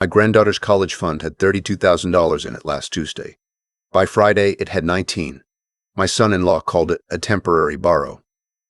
My granddaughter's college fund had $32,000 in it last Tuesday. By Friday, it had 19. My son-in-law called it a temporary borrow.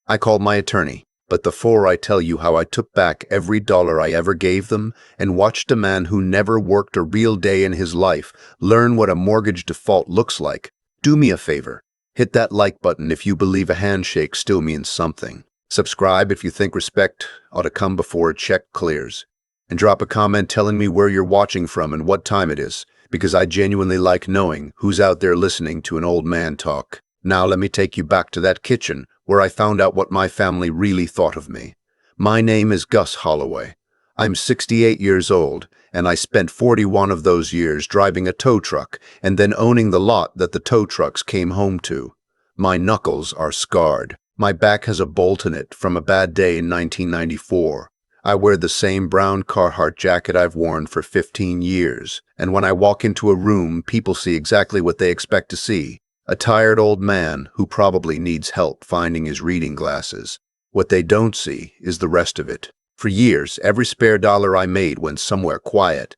I called my attorney, but before I tell you how I took back every dollar I ever gave them and watched a man who never worked a real day in his life learn what a mortgage default looks like, do me a favor. Hit that like button if you believe a handshake still means something. Subscribe if you think respect ought to come before a check clears. And drop a comment telling me where you're watching from and what time it is, because I genuinely like knowing who's out there listening to an old man talk. Now let me take you back to that kitchen where I found out what my family really thought of me. My name is Gus Holloway. I'm 68 years old, and I spent 41 of those years driving a tow truck and then owning the lot that the tow trucks came home to. My knuckles are scarred. My back has a bolt in it from a bad day in 1994. I wear the same brown Carhartt jacket I've worn for 15 years, and when I walk into a room, people see exactly what they expect to see. A tired old man who probably needs help finding his reading glasses. What they don't see is the rest of it. For years, every spare dollar I made went somewhere quiet.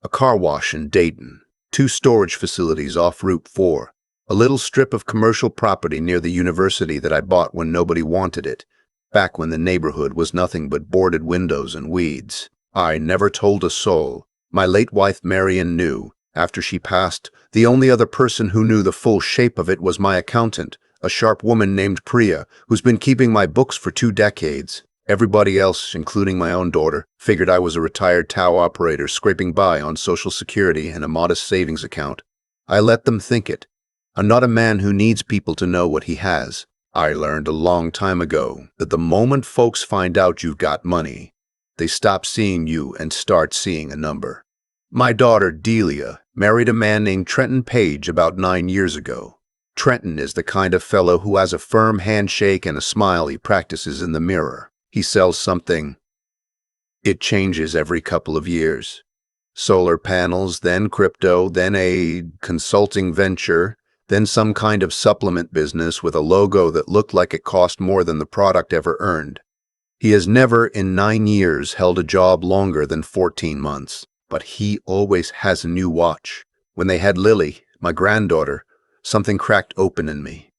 A car wash in Dayton, 2 storage facilities off Route 4, a little strip of commercial property near the university that I bought when nobody wanted it, back when the neighborhood was nothing but boarded windows and weeds. I never told a soul. My late wife Marion knew. After she passed, the only other person who knew the full shape of it was my accountant, a sharp woman named Priya, who's been keeping my books for 2 decades. Everybody else, including my own daughter, figured I was a retired tow operator scraping by on Social Security and a modest savings account. I let them think it. I'm not a man who needs people to know what he has. I learned a long time ago that the moment folks find out you've got money, they stop seeing you and start seeing a number. My daughter, Delia, married a man named Trenton Page about 9 years ago. Trenton is the kind of fellow who has a firm handshake and a smile he practices in the mirror. He sells something. It changes every couple of years. Solar panels, then crypto, then a consulting venture, then some kind of supplement business with a logo that looked like it cost more than the product ever earned. He has never in 9 years held a job longer than 14 months. But he always has a new watch. When they had Lily, my granddaughter, something cracked open in me.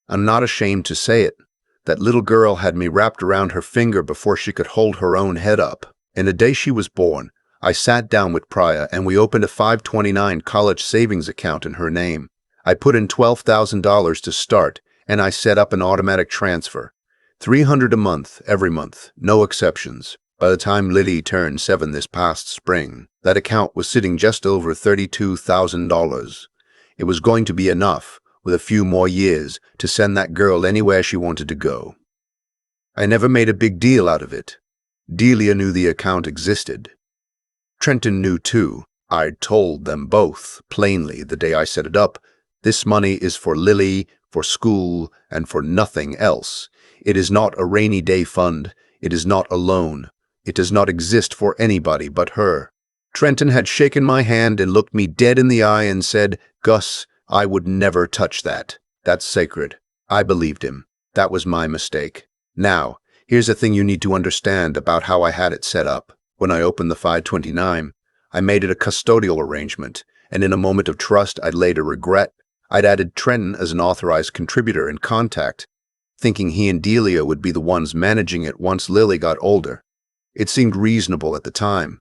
I'm not ashamed to say it. That little girl had me wrapped around her finger before she could hold her own head up. And the day she was born, I sat down with Priya and we opened a 529 college savings account in her name. I put in $12,000 to start, and I set up an automatic transfer. $300 a month, every month, no exceptions. By the time Lily turned 7 this past spring, that account was sitting just over $32,000. It was going to be enough, with a few more years, to send that girl anywhere she wanted to go. I never made a big deal out of it. Delia knew the account existed. Trenton knew too. I'd told them both, plainly, the day I set it up, this money is for Lily, for school, and for nothing else. It is not a rainy day fund. It is not a loan. It does not exist for anybody but her. Trenton had shaken my hand and looked me dead in the eye and said, "Gus, I would never touch that. That's sacred." I believed him. That was my mistake. Now, here's a thing you need to understand about how I had it set up. When I opened the 529, I made it a custodial arrangement, and in a moment of trust I'd later regret, I'd added Trenton as an authorized contributor and contact, thinking he and Delia would be the ones managing it once Lily got older. It seemed reasonable at the time.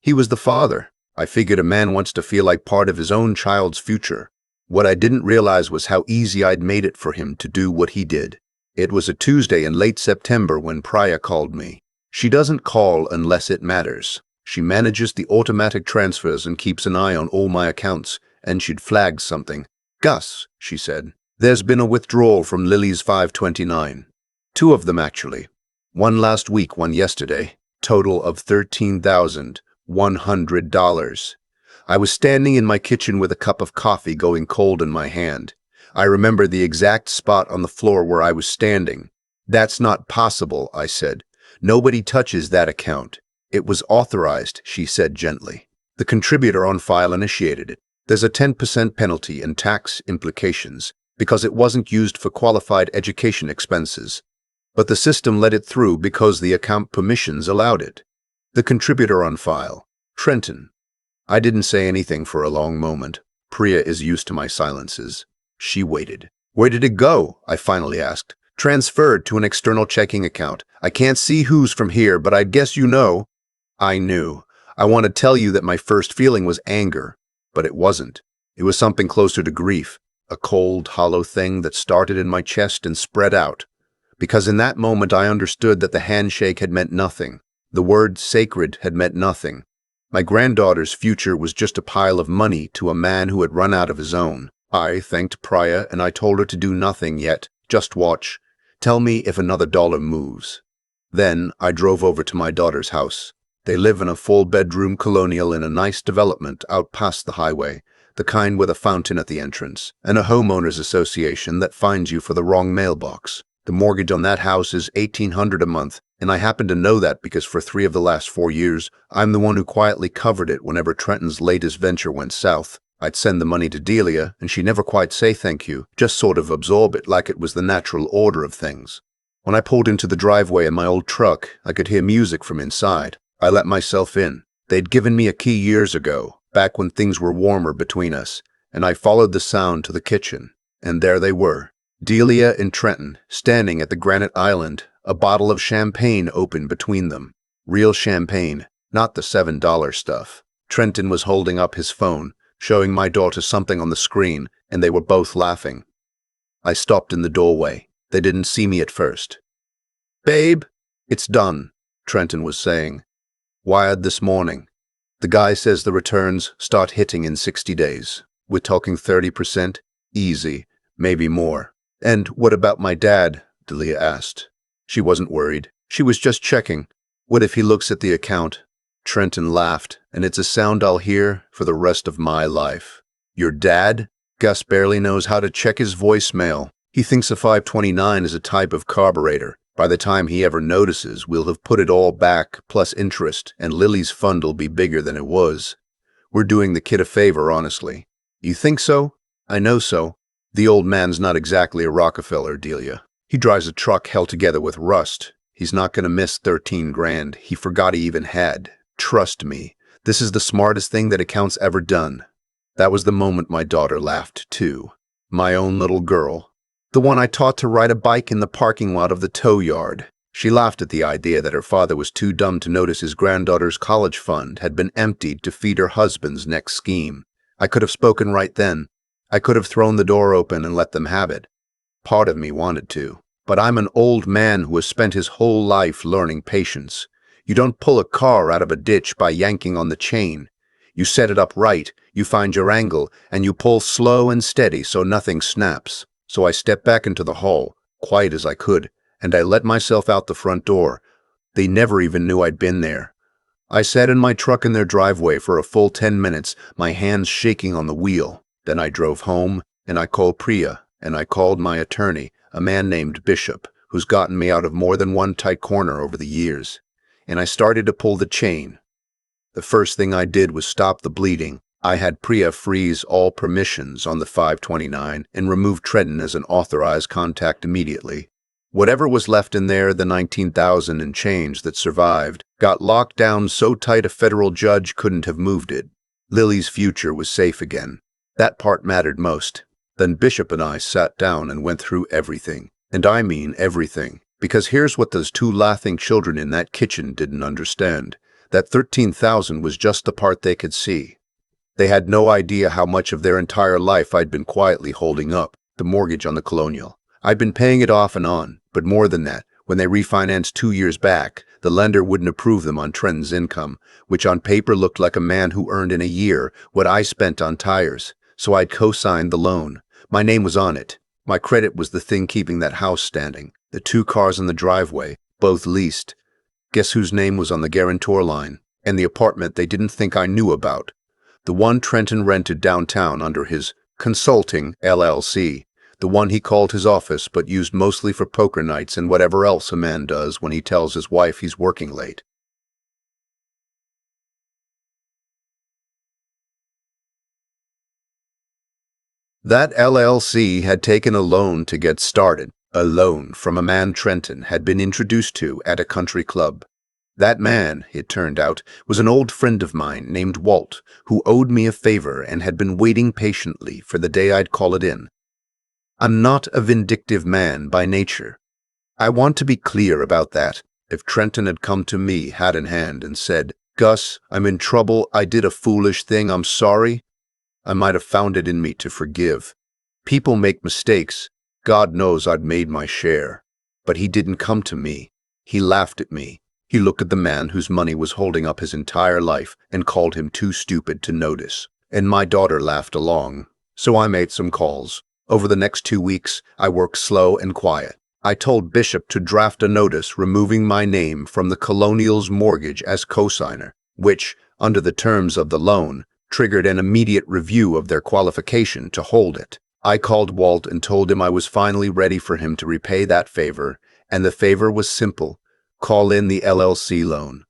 He was the father. I figured a man wants to feel like part of his own child's future. What I didn't realize was how easy I'd made it for him to do what he did. It was a Tuesday in late September when Priya called me. She doesn't call unless it matters. She manages the automatic transfers and keeps an eye on all my accounts, and she'd flagged something. "Gus," she said, "there's been a withdrawal from Lily's 529. 2 of them, actually. One last week, one yesterday. Total of $13,100. I was standing in my kitchen with a cup of coffee going cold in my hand. I remember the exact spot on the floor where I was standing. "That's not possible," I said. "Nobody touches that account." "It was authorized," she said gently. "The contributor on file initiated it. There's a 10% penalty and tax implications because it wasn't used for qualified education expenses. But the system let it through because the account permissions allowed it. The contributor on file, Trenton. I didn't say anything for a long moment. Priya is used to my silences. She waited. Where did it go? I finally asked. Transferred to an external checking account. I can't see whose from here, but I guess you know. I knew. I want to tell you that my first feeling was anger, but it wasn't. It was something closer to grief, a cold, hollow thing that started in my chest and spread out. Because in that moment I understood that the handshake had meant nothing. The word sacred had meant nothing. My granddaughter's future was just a pile of money to a man who had run out of his own. I thanked Priya and I told her to do nothing yet, just watch. Tell me if another dollar moves. Then I drove over to my daughter's house. They live in a full-bedroom colonial in a nice development out past the highway, the kind with a fountain at the entrance, and a homeowners association that fines you for the wrong mailbox. The mortgage on that house is $1,800 a month, and I happen to know that because for 3 of the last 4 years, I'm the one who quietly covered it whenever Trenton's latest venture went south. I'd send the money to Delia, and she'd never quite say thank you, just sort of absorb it like it was the natural order of things. When I pulled into the driveway in my old truck, I could hear music from inside. I let myself in. They'd given me a key years ago, back when things were warmer between us, and I followed the sound to the kitchen. And there they were. Delia and Trenton, standing at the granite island, a bottle of champagne open between them. Real champagne, not the $7 stuff. Trenton was holding up his phone, showing my daughter something on the screen, and they were both laughing. I stopped in the doorway. They didn't see me at first. "Babe, it's done," Trenton was saying. "Wired this morning. The guy says the returns start hitting in 60 days. We're talking 30%? Easy, maybe more." "And what about my dad?" Delia asked. She wasn't worried. She was just checking. "What if he looks at the account?" Trenton laughed, and it's a sound I'll hear for the rest of my life. "Your dad?" Gus barely knows how to check his voicemail. He thinks a 529 is a type of carburetor. By the time he ever notices, we'll have put it all back, plus interest, and Lily's fund'll be bigger than it was. We're doing the kid a favor, honestly. You think so? I know so. The old man's not exactly a Rockefeller, Delia. He drives a truck held together with rust. He's not gonna miss 13 grand. He forgot he even had. Trust me, this is the smartest thing that account's ever done. That was the moment my daughter laughed, too. My own little girl. The one I taught to ride a bike in the parking lot of the tow yard. She laughed at the idea that her father was too dumb to notice his granddaughter's college fund had been emptied to feed her husband's next scheme. I could have spoken right then. I could have thrown the door open and let them have it. Part of me wanted to. But I'm an old man who has spent his whole life learning patience. You don't pull a car out of a ditch by yanking on the chain. You set it up right, you find your angle, and you pull slow and steady so nothing snaps. So I stepped back into the hall, quiet as I could, and I let myself out the front door. They never even knew I'd been there. I sat in my truck in their driveway for a full 10 minutes, my hands shaking on the wheel. Then I drove home, and I called Priya, and I called my attorney, a man named Bishop, who's gotten me out of more than one tight corner over the years. And I started to pull the chain. The first thing I did was stop the bleeding. I had Priya freeze all permissions on the 529 and remove Trenton as an authorized contact immediately. Whatever was left in there, the 19,000 and change that survived, got locked down so tight a federal judge couldn't have moved it. Lily's future was safe again. That part mattered most. Then Bishop and I sat down and went through everything. And I mean everything. Because here's what those 2 laughing children in that kitchen didn't understand. That 13,000 was just the part they could see. They had no idea how much of their entire life I'd been quietly holding up, the mortgage on the Colonial. I'd been paying it off and on, but more than that, when they refinanced 2 years back, the lender wouldn't approve them on Trenton's income, which on paper looked like a man who earned in a year what I spent on tires. So I'd co-signed the loan. My name was on it. My credit was the thing keeping that house standing. The 2 cars in the driveway, both leased. Guess whose name was on the guarantor line? And the apartment they didn't think I knew about. The one Trenton rented downtown under his consulting LLC. The one he called his office but used mostly for poker nights and whatever else a man does when he tells his wife he's working late. That LLC had taken a loan to get started. A loan from a man Trenton had been introduced to at a country club. That man, it turned out, was an old friend of mine named Walt, who owed me a favor and had been waiting patiently for the day I'd call it in. I'm not a vindictive man by nature. I want to be clear about that. If Trenton had come to me hat in hand and said, "Gus, I'm in trouble, I did a foolish thing, I'm sorry," I might have found it in me to forgive. People make mistakes. God knows I'd made my share. But he didn't come to me. He laughed at me. He looked at the man whose money was holding up his entire life and called him too stupid to notice. And my daughter laughed along. So I made some calls. Over the next 2 weeks, I worked slow and quiet. I told Bishop to draft a notice removing my name from the Colonial's mortgage as cosigner, which, under the terms of the loan, triggered an immediate review of their qualification to hold it. I called Walt and told him I was finally ready for him to repay that favor, and the favor was simple. Call in the LLC loan.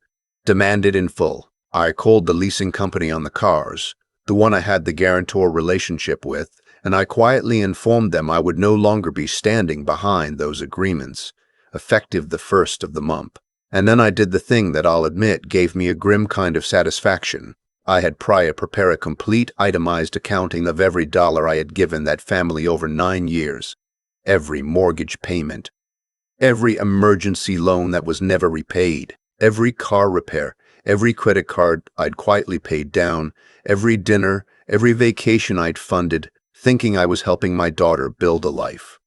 Demand it in full. I called the leasing company on the cars, the one I had the guarantor relationship with, and I quietly informed them I would no longer be standing behind those agreements, effective the first of the month. And then I did the thing that I'll admit gave me a grim kind of satisfaction. I had prior prepare a complete itemized accounting of every dollar I had given that family over 9 years, every mortgage payment, every emergency loan that was never repaid, every car repair, every credit card I'd quietly paid down, every dinner, every vacation I'd funded, thinking I was helping my daughter build a life.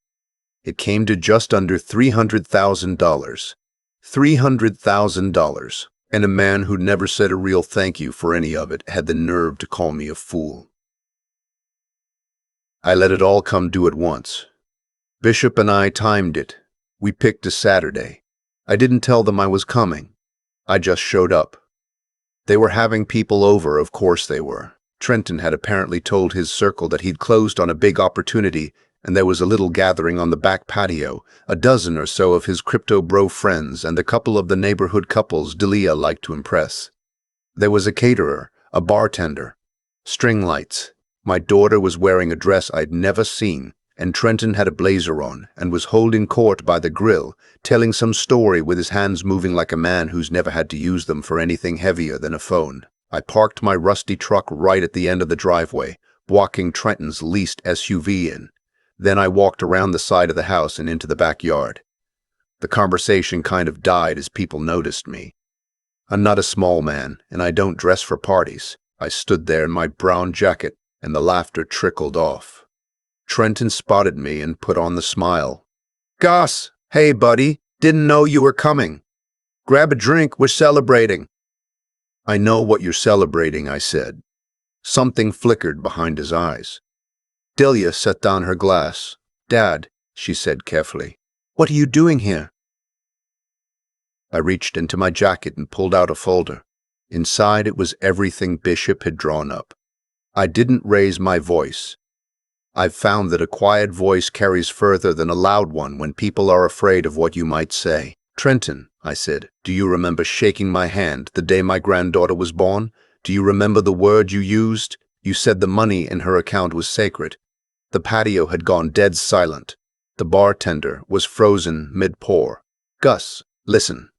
It came to just under $300,000. $300,000. And a man who'd never said a real thank you for any of it had the nerve to call me a fool. I let it all come due at once. Bishop and I timed it. We picked a Saturday. I didn't tell them I was coming. I just showed up. They were having people over, of course they were. Trenton had apparently told his circle that he'd closed on a big opportunity, and there was a little gathering on the back patio, a dozen or so of his crypto bro friends and a couple of the neighborhood couples Delia liked to impress. There was a caterer, a bartender, string lights. My daughter was wearing a dress I'd never seen, and Trenton had a blazer on and was holding court by the grill, telling some story with his hands moving like a man who's never had to use them for anything heavier than a phone. I parked my rusty truck right at the end of the driveway, blocking Trenton's leased SUV in. Then I walked around the side of the house and into the backyard. The conversation kind of died as people noticed me. I'm not a small man, and I don't dress for parties. I stood there in my brown jacket, and the laughter trickled off. Trenton spotted me and put on the smile. "Gus, hey buddy, didn't know you were coming. Grab a drink, we're celebrating." "I know what you're celebrating," I said. Something flickered behind his eyes. Delia set down her glass. "Dad," she said carefully, "what are you doing here?" I reached into my jacket and pulled out a folder. Inside it was everything Bishop had drawn up. I didn't raise my voice. I've found that a quiet voice carries further than a loud one when people are afraid of what you might say. "Trenton," I said, "do you remember shaking my hand the day my granddaughter was born? Do you remember the word you used? You said the money in her account was sacred." The patio had gone dead silent. The bartender was frozen mid-pour. "Gus, listen,"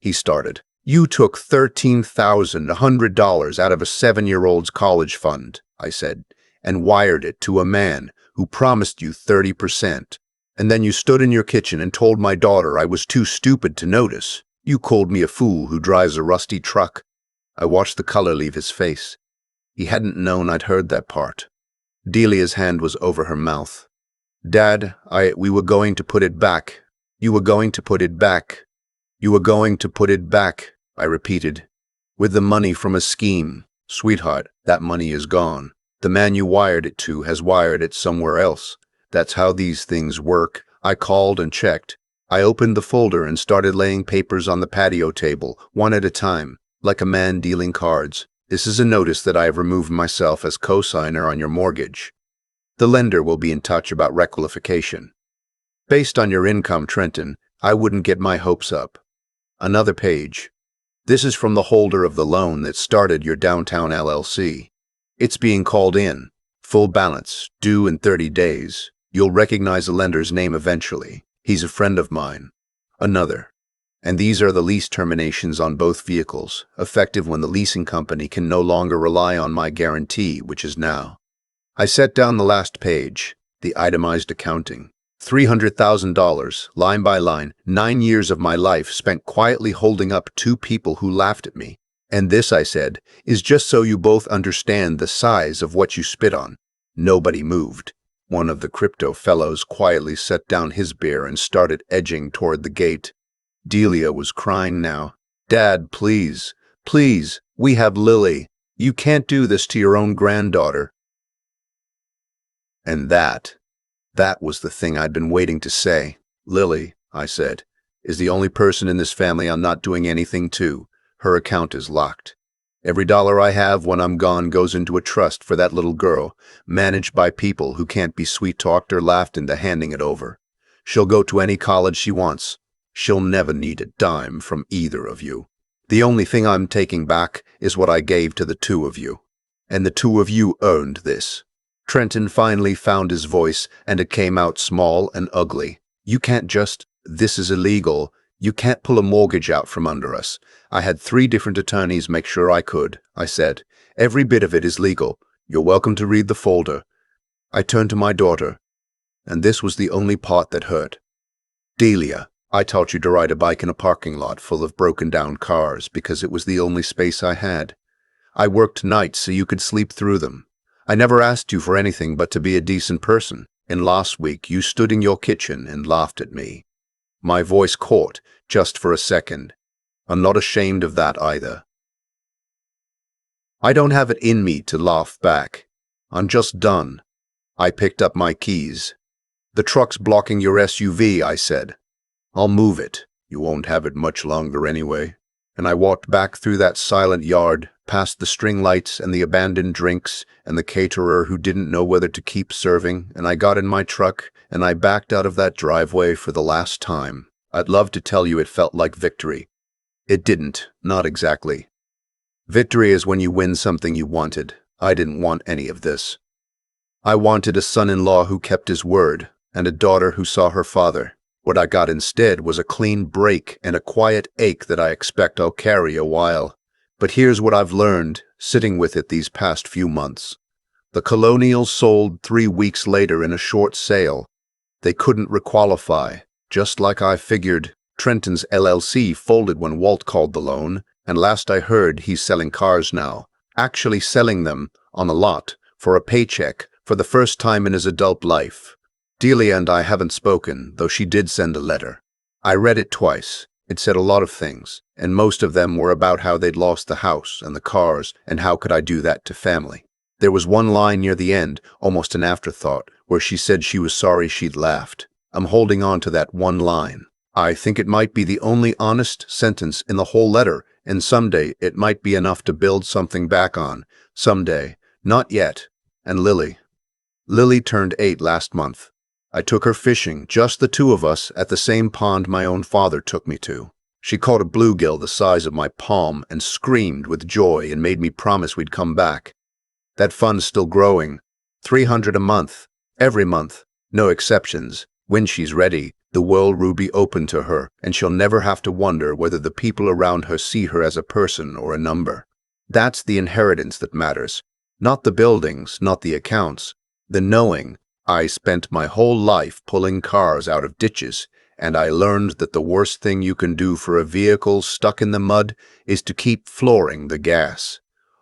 he started. "You took $13,100 out of a 7-year-old's college fund," I said, "and wired it to a man who promised you 30%. And then you stood in your kitchen and told my daughter I was too stupid to notice. You called me a fool who drives a rusty truck." I watched the color leave his face. He hadn't known I'd heard that part. Delia's hand was over her mouth. "Dad, we were going to put it back. You were going to put it back. You were going to put it back," I repeated. "With the money from a scheme. Sweetheart, that money is gone. The man you wired it to has wired it somewhere else. That's how these things work." I called and checked. I opened the folder and started laying papers on the patio table, one at a time, like a man dealing cards. "This is a notice that I have removed myself as co-signer on your mortgage. The lender will be in touch about requalification. Based on your income, Trenton, I wouldn't get my hopes up." Another page. "This is from the holder of the loan that started your downtown LLC. It's being called in. Full balance, due in 30 days. You'll recognize the lender's name eventually. He's a friend of mine." Another. And these are the lease terminations on both vehicles, effective when the leasing company can no longer rely on my guarantee, which is now. I set down the last page, the itemized accounting. $300,000, line by line, 9 years of my life spent quietly holding up two people who laughed at me. And this, I said, is just so you both understand the size of what you spit on. Nobody moved. One of the crypto fellows quietly set down his beer and started edging toward the gate. Delia was crying now. Dad, please, please, we have Lily. You can't do this to your own granddaughter. And that was the thing I'd been waiting to say. Lily, I said, is the only person in this family I'm not doing anything to. Her account is locked. Every dollar I have when I'm gone goes into a trust for that little girl, managed by people who can't be sweet-talked or laughed into handing it over. She'll go to any college she wants. She'll never need a dime from either of you. The only thing I'm taking back is what I gave to the two of you. And the two of you earned this. Trenton finally found his voice, and it came out small and ugly. You can't just, this is illegal. You can't pull a mortgage out from under us. I had 3 different attorneys make sure I could, I said. Every bit of it is legal. You're welcome to read the folder. I turned to my daughter, and this was the only part that hurt. Delia, I taught you to ride a bike in a parking lot full of broken-down cars because it was the only space I had. I worked nights so you could sleep through them. I never asked you for anything but to be a decent person. And last week you stood in your kitchen and laughed at me. My voice caught just for a second. I'm not ashamed of that either. I don't have it in me to laugh back. I'm just done. I picked up my keys. The truck's blocking your SUV, I said. I'll move it. You won't have it much longer anyway. And I walked back through that silent yard, past the string lights and the abandoned drinks and the caterer who didn't know whether to keep serving, and I got in my truck and I backed out of that driveway for the last time. I'd love to tell you it felt like victory. It didn't, not exactly. Victory is when you win something you wanted. I didn't want any of this. I wanted a son-in-law who kept his word, and a daughter who saw her father. What I got instead was a clean break and a quiet ache that I expect I'll carry a while. But here's what I've learned, sitting with it these past few months. The Colonials sold 3 weeks later in a short sale. They couldn't requalify. Just like I figured, Trenton's LLC folded when Walt called the loan, and last I heard he's selling cars now. Actually selling them, on a lot, for a paycheck, for the first time in his adult life. Delia and I haven't spoken, though she did send a letter. I read it twice. It said a lot of things, and most of them were about how they'd lost the house and the cars, and how could I do that to family. There was one line near the end, almost an afterthought, where she said she was sorry she'd laughed. I'm holding on to that one line. I think it might be the only honest sentence in the whole letter, and someday it might be enough to build something back on. Someday. Not yet. And Lily. Lily turned 8 last month. I took her fishing, just the two of us, at the same pond my own father took me to. She caught a bluegill the size of my palm and screamed with joy and made me promise we'd come back. That fund's still growing. $300 a month. Every month. No exceptions. When she's ready, the world will be open to her, and she'll never have to wonder whether the people around her see her as a person or a number. That's the inheritance that matters. Not the buildings, not the accounts. The knowing. I spent my whole life pulling cars out of ditches, and I learned that the worst thing you can do for a vehicle stuck in the mud is to keep flooring the gas.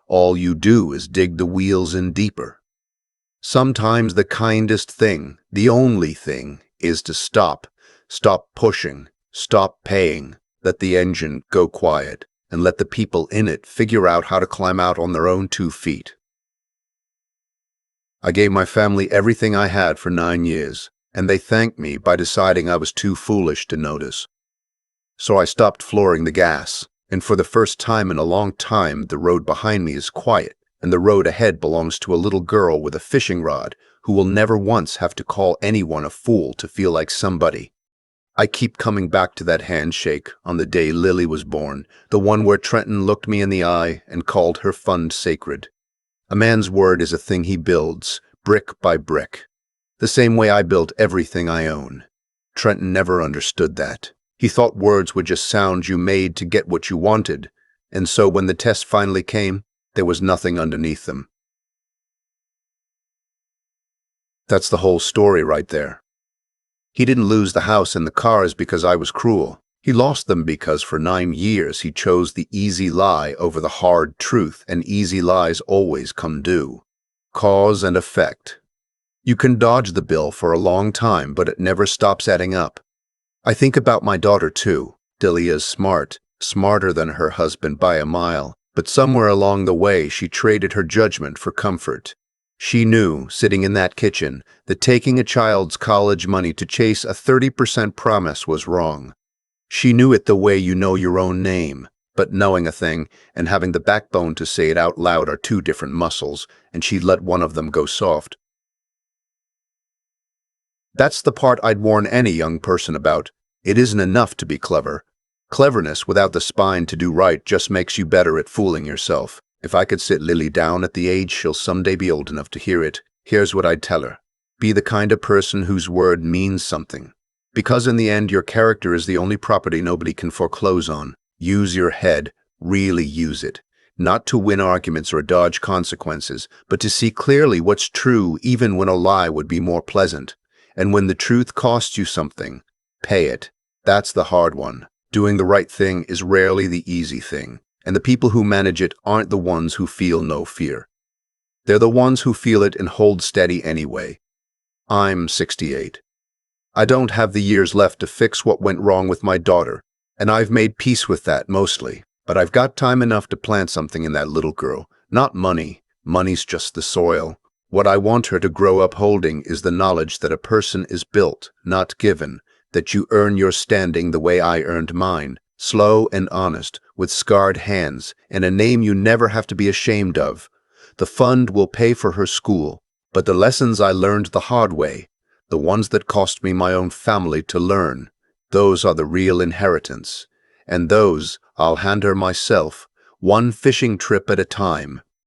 All you do is dig the wheels in deeper. Sometimes the kindest thing, the only thing, is to stop. Stop pushing. Stop paying. Let the engine go quiet, and let the people in it figure out how to climb out on their own 2 feet. I gave my family everything I had for 9 years, and they thanked me by deciding I was too foolish to notice. So I stopped flooring the gas, and for the first time in a long time the road behind me is quiet, and the road ahead belongs to a little girl with a fishing rod who will never once have to call anyone a fool to feel like somebody. I keep coming back to that handshake on the day Lily was born, the one where Trenton looked me in the eye and called her fund sacred. A man's word is a thing he builds, brick by brick, the same way I built everything I own. Trenton never understood that. He thought words were just sounds you made to get what you wanted, and so when the test finally came, there was nothing underneath them. That's the whole story right there. He didn't lose the house and the cars because I was cruel. He lost them because for 9 years he chose the easy lie over the hard truth, and easy lies always come due. Cause and effect. You can dodge the bill for a long time, but it never stops adding up. I think about my daughter too. Delia's smart, smarter than her husband by a mile, but somewhere along the way she traded her judgment for comfort. She knew, sitting in that kitchen, that taking a child's college money to chase a 30% promise was wrong. She knew it the way you know your own name, but knowing a thing and having the backbone to say it out loud are two different muscles, and she'd let one of them go soft. That's the part I'd warn any young person about. It isn't enough to be clever. Cleverness without the spine to do right just makes you better at fooling yourself. If I could sit Lily down at the age she'll someday be old enough to hear it, here's what I'd tell her. Be the kind of person whose word means something. Because in the end, your character is the only property nobody can foreclose on. Use your head. Really use it. Not to win arguments or dodge consequences, but to see clearly what's true even when a lie would be more pleasant. And when the truth costs you something, pay it. That's the hard one. Doing the right thing is rarely the easy thing. And the people who manage it aren't the ones who feel no fear. They're the ones who feel it and hold steady anyway. I'm 68. I don't have the years left to fix what went wrong with my daughter, and I've made peace with that mostly. But I've got time enough to plant something in that little girl. Not money. Money's just the soil. What I want her to grow up holding is the knowledge that a person is built, not given, that you earn your standing the way I earned mine. Slow and honest, with scarred hands, and a name you never have to be ashamed of. The fund will pay for her school, but the lessons I learned the hard way, the ones that cost me my own family to learn, those are the real inheritance. And those I'll hand her myself, one fishing trip at a time.